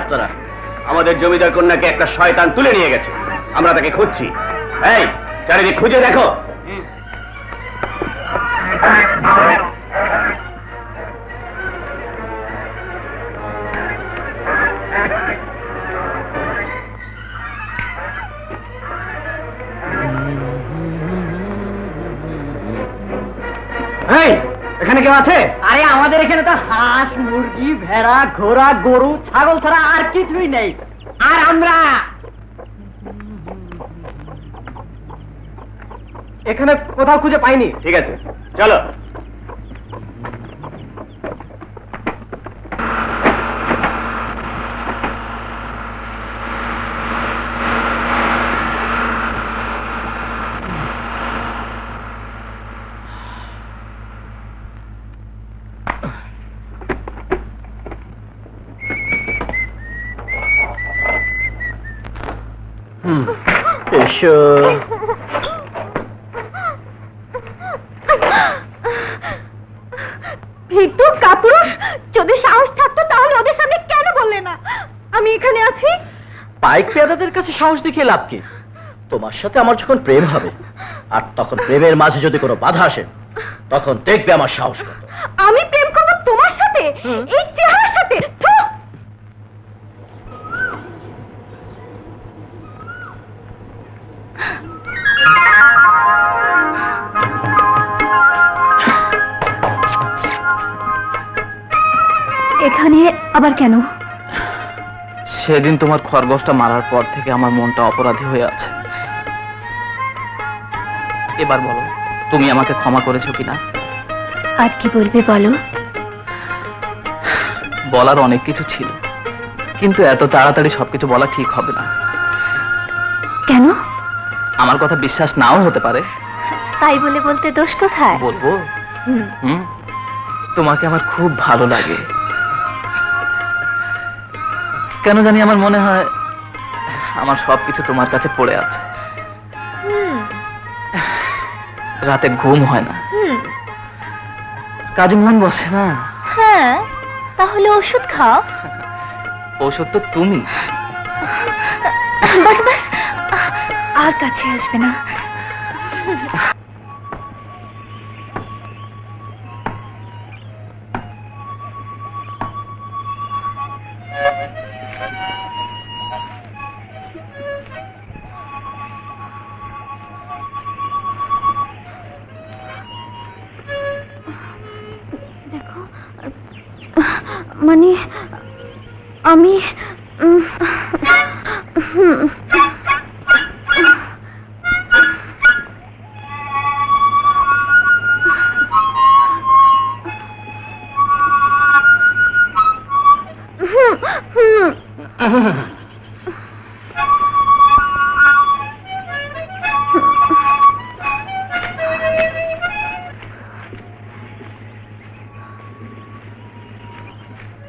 আপনারা আমাদের জমিদার কন্যাকে একটা শয়তান তুলে নিয়ে গেছে, আমরা তাকে খুঁজছি। এই চারিদিক খুঁজে দেখো। এখানে কেউ আছে? আরে আমাদের এখানে তো হাঁস, মুরগি, ভেড়া, ঘোড়া, গরু, ছাগল ছাড়া আর কিছুই নেই। আর আমরা এখানে কোথাও খুঁজে পাইনি। ঠিক আছে, চলো। এসো। ভিতু কাপুরুষ, যদি সাহস থাকতো তাহলে ওদের সামনে কেন বললে না আমি এখানে আছি? পাইক পেয়াদাদের কাছে সাহস দেখিয়ে লাভ কি? তোমার সাথে আমার যখন প্রেম হবে, আর তখন প্রেমের মাঝে যদি কোনো বাধা আসে, তখন দেখবে আমার সাহস কত। আমি প্রেম করবো তোমার সাথে? এই চেহারার সাথে? এখানে আবার কেন? সেদিন তোমার খরগোশটা মারার পর থেকে আমার মনটা অপরাধী হয়ে আছে। এবার বলো, তুমি আমাকে ক্ষমা করেছো কিনা? আর কি বলবে বলো? বলার অনেক কিছু ছিল, কিন্তু এত তাড়াতাড়ি সবকিছু বলা ঠিক হবে না। কেন? আমার কথা বিশ্বাস নাও হতে পারে। তাই বলে বলতে দোষ কোথায়? বলবো, তোমাকে আমার খুব ভালো লাগে। কেন জানি আমার মনে হয় আমার সবকিছু তোমার কাছে পড়ে আছে। রাতে ঘুম হয় না, কাজে মন বসে না। হ্যাঁ, তাহলে ওষুধ খাও। ওষুধ তো তুমি। বাস বাস, আর কাছে আসবে না। দেখো, মানে আমি